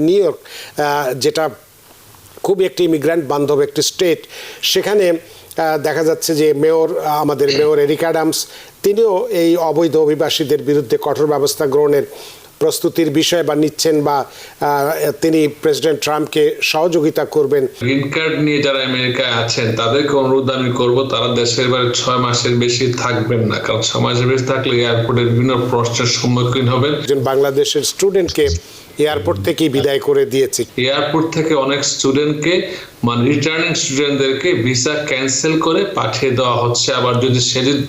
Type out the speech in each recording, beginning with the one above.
New York যেটা খুব একটি ইমিগ্র্যান্ট বান্ধব একটি স্টেট, সেখানে দেখা যাচ্ছে যে আমাদের মেয়র এরিক অ্যাডামস তিনিও এই অবৈধ অভিবাসীদের বিরুদ্ধে কঠোর ব্যবস্থা গ্রহণের প্রস্তুতির বিষয় বা নিচ্ছেন, বা তিনি প্রেসিডেন্ট ট্রাম্পকে সহযোগিতা করবেন। গ্রিন কার্ড নিয়ে যারা আমেরিকায় আছেন তাদেরকে অনুরোধ আমি করবো, তারা দেশের বাইরে 6 মাসের বেশি থাকবেন না, কারণ 6 মাসের বেশি থাকলে এয়ারপোর্টের বিভিন্ন প্রশ্নের সম্মুখীন হবেন। একজন বাংলাদেশের স্টুডেন্টকে এয়ারপোর্ট থেকেই বিদায় করে দিয়েছে। এয়ারপোর্ট থেকে অনেক স্টুডেন্টকে মানে রিটার্নিং স্টুডেন্টদেরকে ভিসা ক্যান্সেল করে পাঠিয়ে দেওয়া হচ্ছে। আবার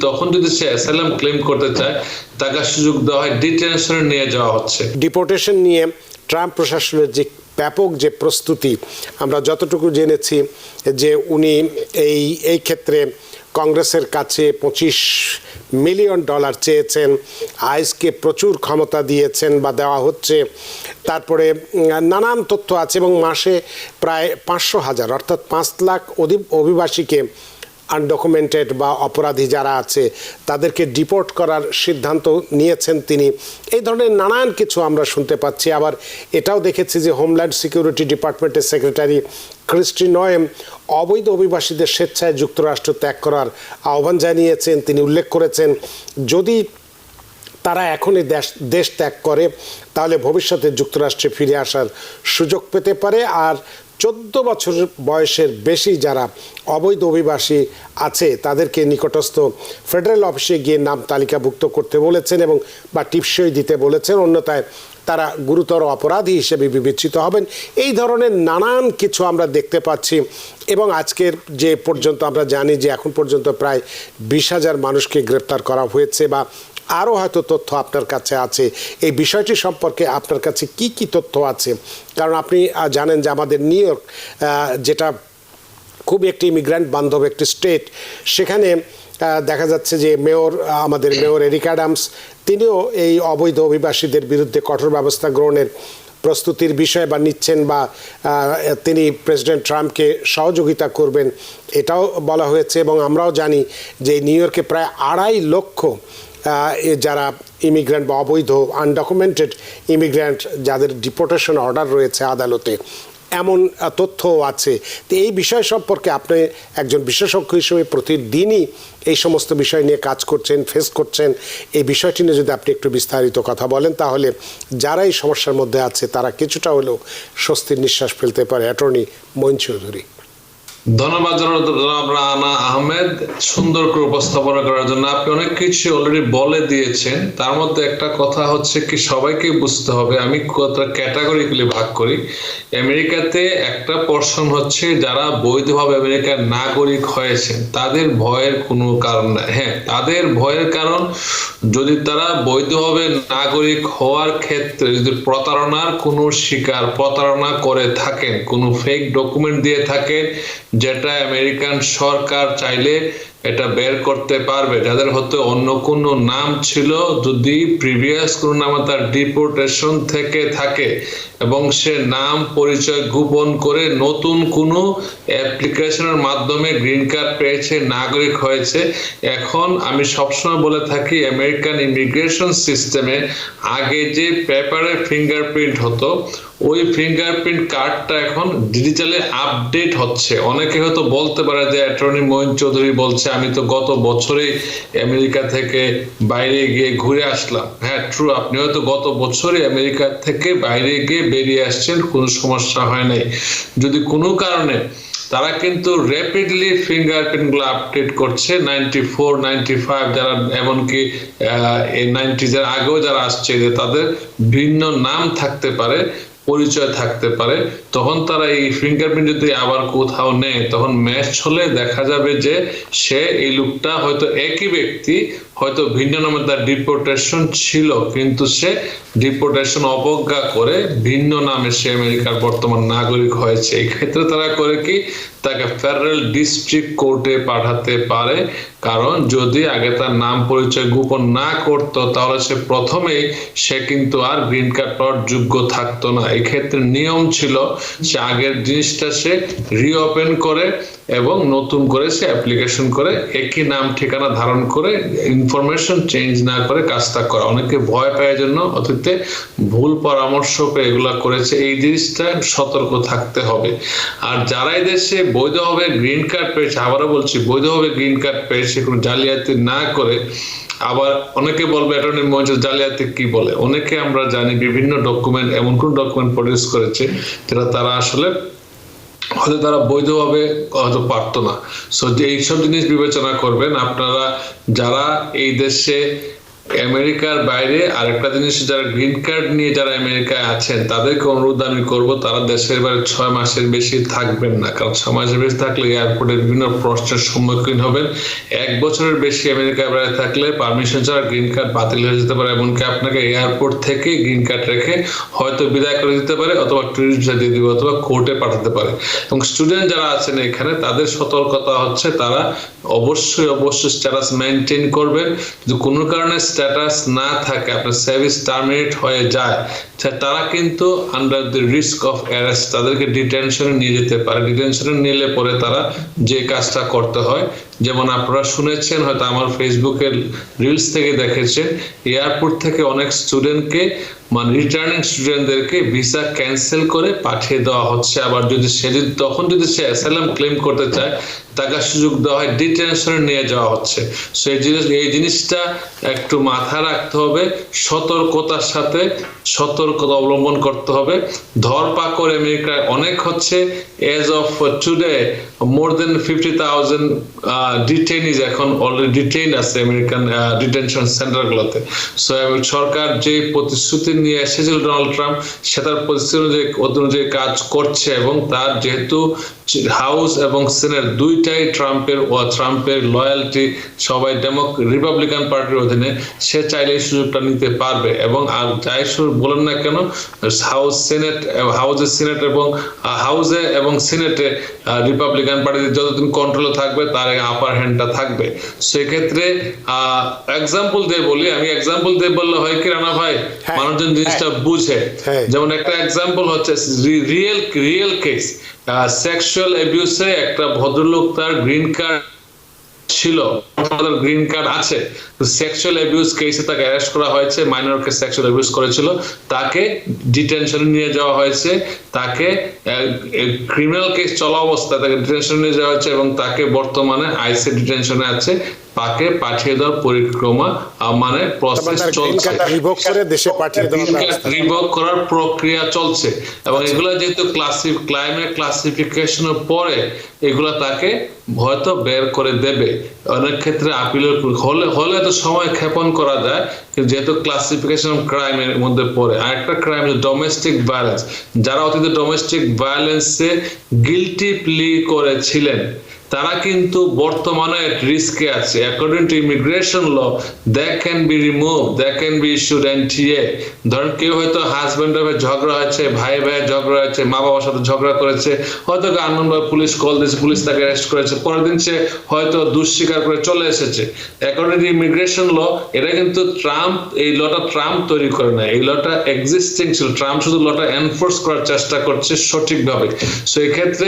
তখন যদি সে অ্যাসাইলাম ক্লেম করতে চায় তাকে সুযোগ দেওয়া হয়, ডিটেনশনে নিয়ে যাওয়া হচ্ছে। ডিপোর্টেশন নিয়ে ট্রাম্প প্রশাসনের যে ব্যাপক যে প্রস্তুতি, আমরা যতটুকু জেনেছি যে উনি এই ক্ষেত্রে কংগ্রেসের কাছে $25 মিলিয়ন চেয়েছেন, আইসকে প্রচুর ক্ষমতা দিয়েছেন বা দেওয়া হচ্ছে। তারপরে নানান তথ্য আছে এবং মাসে প্রায় 500,000 অর্থাৎ 5 লাখ অভিবাসীকে আনডকুমেন্টেড বা অপরাধী যারা আছে তাদেরকে ডিপোর্ট করার সিদ্ধান্ত নিয়েছেন তিনি। এই ধরনের নানান কিছু আমরা শুনতে পাচ্ছি। আবার এটাও দেখেছি যে হোমল্যান্ড সিকিউরিটি ডিপার্টমেন্টের সেক্রেটারি ক্রিস্টি নয়েম অবৈধ অভিবাসীদের স্বেচ্ছায় যুক্তরাষ্ট্র ত্যাগ করার আহ্বান জানিয়েছেন। তিনি উল্লেখ করেছেন যদি তারা এখনই দেশ ত্যাগ করে তাহলে ভবিষ্যতে যুক্তরাষ্ট্রে ফিরে আসার সুযোগ পেতে পারে। আর 14 বছর বয়সের বেশি যারা অবৈধ অভিবাসী আছে তাদেরকে নিকটস্থ ফেডারেল অফিসে গিয়ে নাম তালিকাভুক্ত করতে বলেছেন এবং বা টিপসই দিতে বলেছেন, অন্যথায় তারা গুরুতর অপরাধী হিসেবে বিবেচিত হবেন। এই ধরনের নানান কিছু আমরা দেখতে পাচ্ছি এবং আজকের যে পর্যন্ত আমরা জানি যে এখন পর্যন্ত প্রায় 20,000 মানুষকে গ্রেপ্তার করা হয়েছে, বা আরও হয়তো তথ্য আপনার কাছে আছে। এই বিষয়টি সম্পর্কে আপনার কাছে কি কি তথ্য আছে? কারণ আপনি জানেন যে আমাদের নিউ ইয়র্ক যেটা খুব একটি ইমিগ্র্যান্ট বান্ধব একটি স্টেট, সেখানে দেখা যাচ্ছে যে আমাদের মেয়র এরিক অ্যাডামস তিনিও এই অবৈধ অভিবাসীদের বিরুদ্ধে কঠোর ব্যবস্থা গ্রহণের প্রস্তুতির বিষয় বা নিচ্ছেন, বা তিনি প্রেসিডেন্ট ট্রাম্পকে সহযোগিতা করবেন এটাও বলা হয়েছে। এবং আমরাও জানি যে নিউ ইয়র্কে প্রায় 2.5 লক্ষ যারা ইমিগ্র্যান্ট বা অবৈধ আনডকুমেন্টেড ইমিগ্র্যান্ট যাদের ডিপোর্টেশন অর্ডার রয়েছে আদালতে, এমন তথ্যও আছে। তো এই বিষয় সম্পর্কে আপনি একজন বিশেষজ্ঞ হিসেবে প্রতিদিনই এই সমস্ত বিষয় নিয়ে কাজ করছেন, ফেস করছেন, এই বিষয়টি নিয়ে যদি আপনি একটু বিস্তারিত কথা বলেন তাহলে যারা এই সমস্যার মধ্যে আছে তারা কিছুটা হলেও স্বস্তির নিঃশ্বাস ফেলতে পারে। অ্যাটর্নি মঈন চৌধুরী। ধন্যবাদ জনাব রানা আহমেদ সুন্দর করে উপস্থাপনা করার জন্য। আপনি অনেক কিছু অলরেডি বলে দিয়েছেন। তার মধ্যে একটা কথা হচ্ছে কি, সবাইকে বুঝতে হবে, আমি ক্যাটাগরিক্যালি ভাগ করি। আমেরিকাতে একটা পোরশন হচ্ছে যারা বৈধভাবে আমেরিকার নাগরিক হয়েছেন, তাদের ভয়ের কোনো কারণ নাই। হ্যাঁ, তাদের ভয়ের কারণ যদি তারা বৈধভাবে নাগরিক হওয়ার ক্ষেত্রে যদি প্রতারণার কোনো প্রতারণা করে থাকেন, কোনো ফেক ডকুমেন্ট দিয়ে থাকেন যেটা আমেরিকান সরকার চাইলে এটা বের করতে পারবে, যাদের হতে অন্য কোনো নাম ছিল, যদি প্রিভিয়াস কোনো নামে তার ডিপোর্টেশন থেকে থাকে এবং সে নাম পরিচয় গোপন করে নতুন কোনো অ্যাপ্লিকেশনের মাধ্যমে গ্রিন কার্ড পেয়েছে, নাগরিক হয়েছে। এখন আমি সবসময় বলে থাকি আমেরিকান ইমিগ্রেশন সিস্টেমে আগে যে পেপারে ফিঙ্গারপ্রিন্ট হতো, ওই ফিঙ্গারপ্রিন্ট কার্ডটা এখন ডিজিটালি আপডেট হচ্ছে। অনেকে হয়তো বলতে পারে যে অ্যাটর্নি মঈন চৌধুরী বলছে আমি তো গত বছরেই আমেরিকা থেকে বাইরে গিয়ে ঘুরে আসলাম। হ্যাঁ, ট্রু, আপনি হয়তো গত বছরে আমেরিকা থেকে বাইরে গিয়ে বেরিয়ে আসছেন, কোনো সমস্যা হয় নাই। যদি কোনো কারণে তারা কিন্তু র্যাপিডলি ফিঙ্গারপ্রিন্ট গুলো আপডেট করছে, 94, 95 যারা এমনকি 90s এর আগেও যারা আসছে যে তাদের ভিন্ন নাম থাকতে পারে, পরিচয় থাকতে পারে, তখন তারা এই ফিঙ্গারপ্রিন্ট যদি আবার কোথাও নেয় তখন ম্যাচ হলে দেখা যাবে যে সে এই লোকটা হয়তো একই ব্যক্তি, হয়তো ভিন্ন নামে তার ডিপোর্টেশন ছিল, কিন্তু সে ডিপোর্টেশন অবজ্ঞা করে ভিন্ন নামে সে আমেরিকার বর্তমান নাগরিক হয়েছে। এই ক্ষেত্রে তারা করে কি, তাকে ফেডারেল ডিস্ট্রিক্ট কোর্টে পাঠাতে পারে, কারণ যদি আগে তার নাম পরিচয় গোপন না করতো তাহলে সে কিন্তু আর গ্রিন কার্ড পাওয়ার যোগ্য থাকতো না। এই ক্ষেত্রে নিয়ম ছিল সে আগের জিনিসটা সে রিওপেন করে এবং নতুন করে সে অ্যাপ্লিকেশন করে একই নাম ঠিকানা ধারণ করে ইনফরমেশন চেঞ্জ না করে কাজটা করা। অনেকে ভয় পাওয়ার জন্য অতীতে ভুল পরামর্শ পেয়ে এগুলা করেছে। এই জিনিসটা সতর্ক থাকতে হবে। আর যারা এই দেশে বৈধভাবে গ্রিন কার্ড পেয়েছে, আবারও বলছি বৈধভাবে গ্রিন কার্ড পেয়েছে, কোনো জালিয়াতি না করে, আবার অনেকে বলবে অ্যাটর্নি মঞ্চে জালিয়াতি কি বলে, অনেকে আমরা জানি বিভিন্ন ডকুমেন্ট, এমন কোন ডকুমেন্ট প্রডিউস করেছে যেটা তারা আসলে হয়তো তারা বৈধভাবে হয়তো পারতো না। সো এইসব জিনিস বিবেচনা করবেন আপনারা যারা এই দেশে আমেরিকার বাইরে। আরেকটা জিনিস, যারা গ্রিন কার্ড নিয়ে যারা আমেরিকায় আছেন তাদেরকে অনুরোধ আমি করবো তারা দেশের বাইরে 6 মাসের বেশি থাকবেন না, কারণ 6 মাসের বেশি থাকলে এয়ারপোর্টে বিভিন্ন প্রশ্নের সম্মুখীন হবেন। 1 বছরের বেশি আমেরিকার বাইরে থাকলে পারমিশন ছাড়া গ্রিন কার্ড বাতিল হয়ে যেতে পারে, এমনকি আপনাকে এয়ারপোর্ট থেকে গ্রিন কার্ড রেখে হয়তো বিদায় করে দিতে পারে, অথবা টুরিস্ট ভিসা দিয়ে দিবে, অথবা কোর্টে পাঠাতে পারে। এবং স্টুডেন্ট যারা আছেন এখানে তাদের সতর্কতা হচ্ছে তারা অবশ্যই স্ট্যাটাস মেনটেন করবেন। যদি কোনো কারণে স্ট্যাটাস না থাকে, আপনার সার্ভিস টার্মিনেট হয়ে যায়, তারা কিন্তু under the risk of arrest তাদেরকে ডিটেনশনে নিয়ে যেতে পারে। ডিটেনশনে নিলে পরে তারা যে কাজটা করতে হয়, যেমন আপনারা শুনেছেন হয়তো আমার ফেসবুকের রিলস থেকে দেখেছেন, এয়ারপোর্ট থেকে অনেক স্টুডেন্টকে মানে রিটার্নিং স্টুডেন্টদেরকে ভিসা ক্যান্সেল করে পাঠিয়ে দেওয়া হচ্ছে। আবার যদি তখন যদি সে অ্যাসাইলাম ক্লেম করতে চায় তাকে সুযোগ দেওয়া হয়, ডিটেনশনে নিয়ে যাওয়া হচ্ছে। সো এই জিনিসটা একটু মাথায় রাখতে হবে, সতর্কতার সাথে সতর্কতা অবলম্বন করতে হবে। ধরপাকড় আমেরিকায় অনেক হচ্ছে। এজ অফ টুডে মোর দেন 50,000 ডিটেইনিজ এখন অলরেডি ডিটেইন আছে আমেরিকান ডিটেনশন সেন্টারগুলোতে। সো সরকার যে প্রতিশ্রুতি নিয়ে এসেছিল ডোনাল্ড ট্রাম্প, সেটার প্রতিশ্রুতি অনুযায়ী কাজ করছে, এবং তার যেহেতু হাউস এবং সিনেট দুইটাই ট্রাম্পের লয়ালটি সবাই রিপাবলিকান পার্টির অধীনে, সে চাইলে এই সুযোগটা নিতে পারবে। এবং আর যাই বলেন না কেন, হাউসে এবং সিনেটে রিপাবলিকান পার্টি যতদিন কন্ট্রোলে থাকবে তার আপার হ্যান্ডটা থাকবে। সেক্ষেত্রে এক্সাম্পল দিয়ে বললে হয় কি রানা ভাই, মানুষজন জিনিসটা বুঝে। যেমন একটা এক্সাম্পল হচ্ছে রিয়েল কেস, সেক্সুয়াল অ্যাবিউসে একটা ভদ্রলোক, তার গ্রিন কার্ড ছিল, গ্রিন কার্ড আছে, সেক্সুয়াল অ্যাবিউস কেসে তাকে অ্যারেস্ট করা হয়েছে, মাইনরকে সেক্সুয়াল অ্যাবিউস করেছিল, তাকে ডিটেনশনে নিয়ে যাওয়া হয়েছে, তাকে ক্রিমিনাল কেস চলা অবস্থায় তাকে ডিটেনশনে নিয়ে যাওয়া হয়েছে, এবং তাকে বর্তমানে আইসি ডিটেনশনে আছে, তাকে পাঠিয়ে দেওয়ার পরিক্রমা মানে প্রসেস চলছে, রিভোক করার প্রক্রিয়া চলছে। এবং এগুলা যেহেতু ক্লাসিফিকেশনের পরে এগুলা তাকে হয়তো বের করে দেবে, অনেক ক্ষেত্রে আপিলের হলে তো সময় ক্ষেপণ করা যায়, কিন্তু যেহেতু ক্লাসিফিকেশন ক্রাইমের মধ্যে পড়ে। আরেকটা ক্রাইম ডোমেস্টিক ভায়োলেন্স, যারা অতীতে ডোমেস্টিক ভায়োলেন্সে গিলটি প্লি করেছিলেন তারা কিন্তু বর্তমানে রিস্কে আছে। According to immigration law, that can be remove, that can be issued NTA. ধরেন কেউ হয়তো হাজব্যান্ড ওয়াইফের ঝগড়া হয়েছে, ভাই ঝগড়া হয়েছে, মা বাবার সাথে ঝগড়া করেছে, হয়তো আননোন পুলিশ কল দিয়েছে, পুলিশ তাকে অ্যারেস্ট করেছে, পরের দিন সে হয়তো দুঃস্বীকার করে চলে এসেছে। অ্যাকর্ডিং টু ইমিগ্রেশন ল, এটা কিন্তু এই লটা ট্রাম্প তৈরি করে না, এই লটা এক্সিস্টিং ছিল, ট্রাম্প শুধু লটা এনফোর্স করার চেষ্টা করছে সঠিকভাবে। সো এই ক্ষেত্রে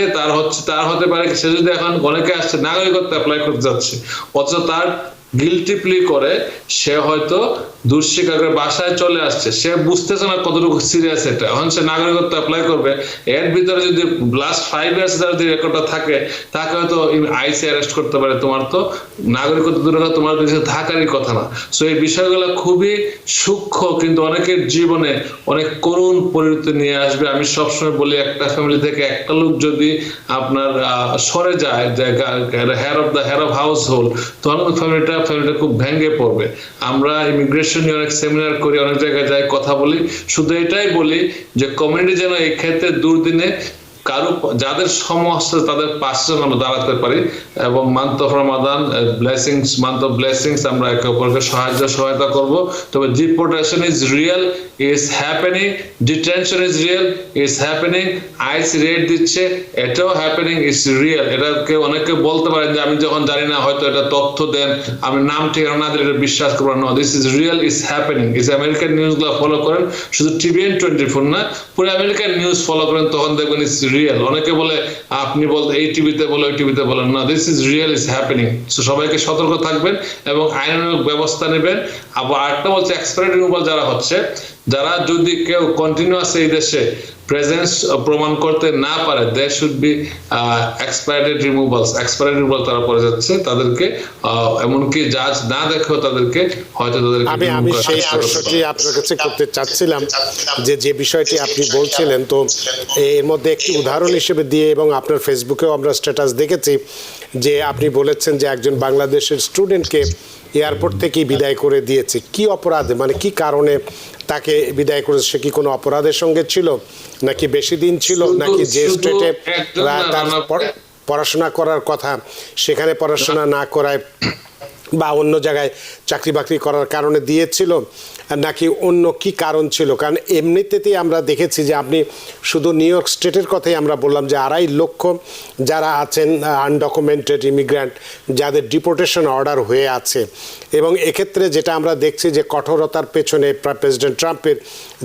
তার হতে পারে সে যদি এখন অনেকে আসছে নাগরিকত্ব অ্যাপ্লাই করতে যাচ্ছে, অথচ তার গিলটি প্লি করে সে হয়তো দুঃস্বীকার করে বাসায় চলে আসছে, সে বুঝতেছে না কতটুকু সিরিয়াস এটা, এখন সে নাগরিকত্ব অ্যাপ্লাই করবে, এর ভিতরে যদি লাস্ট 5 ইয়ার্স যদি রেকর্ডটা থাকে তাকে হয়তো আইসি অ্যারেস্ট করতে পারে। তোমার তো নাগরিকত্ব দূরে কথা, তোমার দেশে থাকারই কথা না। সো এই বিষয়গুলো খুবই সূক্ষ্ম, কিন্তু অনেকের জীবনে অনেক করুণ পরিণতি নিয়ে আসবে। আমি সবসময় বলি, একটা ফ্যামিলি থেকে একটা লোক যদি আপনার সরে যায়, হেড অফ হাউস হোল্ড, তখন ফ্যামিলিটা খুব ভেঙে পড়বে। আমরা ইমিগ্রেশন নিয়ে অনেক সেমিনার করি, অনেক জায়গায় যাই, কথা বলি, শুধু এটাই বলি যে কমিউনিটি যেন এই ক্ষেত্রে দুর্দিনে কারো যাদের সমস্যা তাদের পাশে আমরা দাঁড়াতে পারি, এবং month of Ramadan blessings, month of blessings, আমরা একে অপরকে সহায়তা করব। তবে deportation is real, is happening, detention is real, is happening, ICE raid দিচ্ছে, এটাও হ্যাপেনিং, ইজ রিয়েল। এটাকে অনেকে বলতে পারেন যে আমি যখন জানি না হয়তো এটা তথ্য দেন, আমি নাম ঠিকানা না দিলে এটা বিশ্বাস করবো না। This is real, is happening. Is American নিউজগুলো ফলো করেন, শুধু TVN 24 না, পুরো আমেরিকান নিউজ ফলো করেন, তখন দেখবেন ইজ রিয়েল। অনেকে বলে আপনি বলতে এই টিভিতে বলো, ওই টিভিতে বলেন না, this is real, is happening. So সবাইকে সতর্ক থাকবেন এবং আইনানুগ ব্যবস্থা নেবেন। আবার আরেকটা বলছে এক্সপায়ারি রিমুভাল যারা হচ্ছে, যারা যদি কেউ কন্টিনিউয়াস এই দেশে প্রেজেন্স প্রমাণ করতে না পারে, they should be expiry removals. Expiry removal তারা পড়ে যাচ্ছে, তাদেরকে এমনকি জাজ না দেখেও তাদেরকে হয়তো তাদেরকে আমি সেই প্রশ্নটি আপনার কাছে করতে চাচ্ছিলাম যে বিষয়টি আপনি বলছিলেন, তো এর মধ্যে একটি উদাহরণ হিসেবে দিয়ে, এবং আপনার ফেসবুকেও আমরা স্ট্যাটাস দেখেছি যে আপনি বলেছেন যে একজন বাংলাদেশের স্টুডেন্টকে এয়ারপোর্ট থেকেই বিদায় করে দিয়েছে। কি অপরাধে, মানে কি কারণে তাকে বিদায় করেছে? সে কি কোনো অপরাধের সঙ্গে ছিল, নাকি বেশি দিন ছিল, নাকি যে স্টেটে তার পড়াশোনা করার কথা সেখানে পড়াশোনা না করায় বা অন্য জায়গায় চাকরি বাকরি করার কারণে দিয়েছিল, নাকি অন্য কি কারণ ছিল? কারণ এমনিতেই আমরা দেখেছি যে আপনি শুধু নিউ ইয়র্ক স্টেটের কথাই আমরা বললাম যে 2.5 লক্ষ যারা আছেন আনডকুমেন্টেড ইমিগ্র্যান্ট, যাদের ডিপোর্টেশন অর্ডার হয়ে আছে। এবং এক্ষেত্রে যেটা আমরা দেখছি যে কঠোরতার পেছনে প্রেসিডেন্ট ট্রাম্পের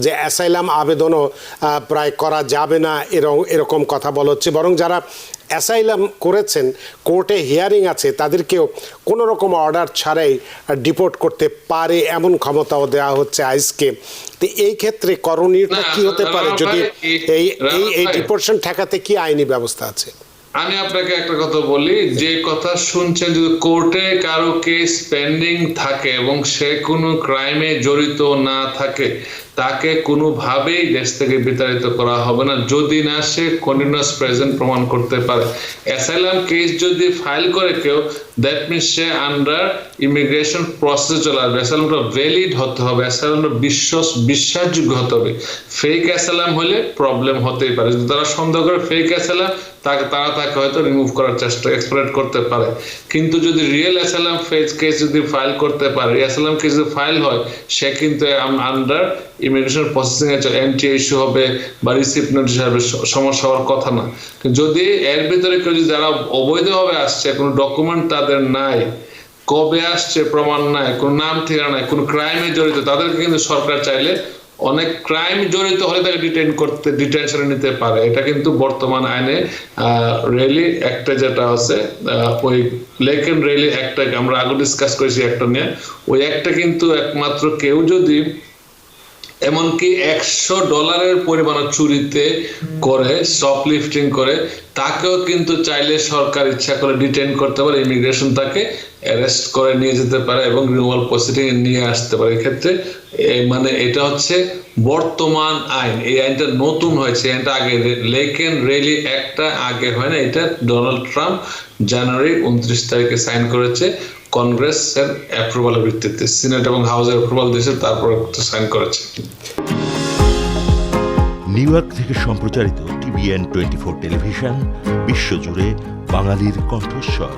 যে অ্যাসাইলাম আবেদনও প্রায় করা যাবে না এরকম কথা বলা হচ্ছে, বরং যারা অ্যাসাইলাম করেছেন, কোর্টে হিয়ারিং আছে, তাদেরকেও কোনো রকম অর্ডার ছাড়াই ডিপোর্ট করতে পারে এমন ক্ষমতাও দেওয়া হচ্ছে আইসকে। তো এই ক্ষেত্রে করণীয়টা কি হতে পারে, যদি এই ডিপোর্শন ঠেকাতে কি আইনি ব্যবস্থা আছে? আমি আপনাকে একটা কথা বলি, যে কথা শুনছেন, যদি কোর্টে কারো কেস পেন্ডিং থাকে এবং সে কোনো ক্রাইমে জড়িত না থাকে, তাকে কোনোভাবেই দেশ থেকে বিতাড়িত করা হবে না যদি না সে কন্টিনিউয়াস প্রেজেন্ট প্রমাণ করতে পারে। অ্যাসাইলাম কেস যদি ফাইল করে কেউ, that means say under immigration process চলে আসবে। অ্যাসাইলামটা ভ্যালিড হতে হবে, অ্যাসাইলামটা বিশ্বাসযোগ্য হতে হবে। ফেক অ্যাসাইলাম হলে প্রবলেম হতেই পারে। যদি তারা সন্দেহ করে ফেক অ্যাসাইলাম, তাকে হয়তো রিমুভ করার চেষ্টা এক্সপ্লয়েট করতে পারে। কিন্তু যদি রিয়েল অ্যাসাইলাম কেস যদি ফাইল করতে পারে, অ্যাসাইলাম কেস যদি ফাইল হয়, সে কিন্তু আন্ডার ইমিগ্রেশন প্রসেসিং এ এন্ট্রি ইস্যু হবে বা রিসিপ্ট নোটিশ হবে, সমস্যা হওয়ার কথা না। যদি এর ভিতরে কেউ যারা অবৈধভাবে আসছে, কোনো ডকুমেন্ট তাদের নাই, কবে আসছে প্রমাণ নাই, কোনো নাম ঠিকানা নাই, কোনো ক্রাইমে জড়িত, তাদেরকে কিন্তু সরকার চাইলে অনেক ক্রাইম জড়িত হলে তাকে ডিটেনশনে নিতে পারে। এটা কিন্তু বর্তমান আইনে রেলি একটা যেটা আছে, ওই লেক এন্ড রেলি একটা আমরা আগে ডিসকাস করেছি একটা নিয়ে, ওই একটা কিন্তু একমাত্র কেউ যদি এমনকি $100 পরিমাণ চুরিতে করে, শপলিফটিং করে, তাকেও কিন্তু চাইলে সরকার ইচ্ছা করে ডিটেইন করতে পারে, ইমিগ্রেশন তাকে অ্যারেস্ট করে নিয়ে যেতে পারে এবং রিমুভাল প্রসিডিং এ নিয়ে আসতে পারে। এক্ষেত্রে মানে এটা হচ্ছে বর্তমান আইন, এই আইনটা নতুন হয়েছে, এটা আগে লেক এন্ড রেলি একটা আগে হয় না। এটা ডোনাল্ড ট্রাম্প জানুয়ারি 29 তারিখে সাইন করেছে কংগ্রেসের অ্যাপ্রুভালের ভিত্তিতে, সিনেট এবং হাউসের অ্যাপ্রুভাল দিয়েছে, তারপর সাইন করেছে। নিউ ইয়র্ক থেকে সম্প্রচারিত TVN 24 টেলিভিশন, বিশ্বজুড়ে বাঙালির কণ্ঠস্বর।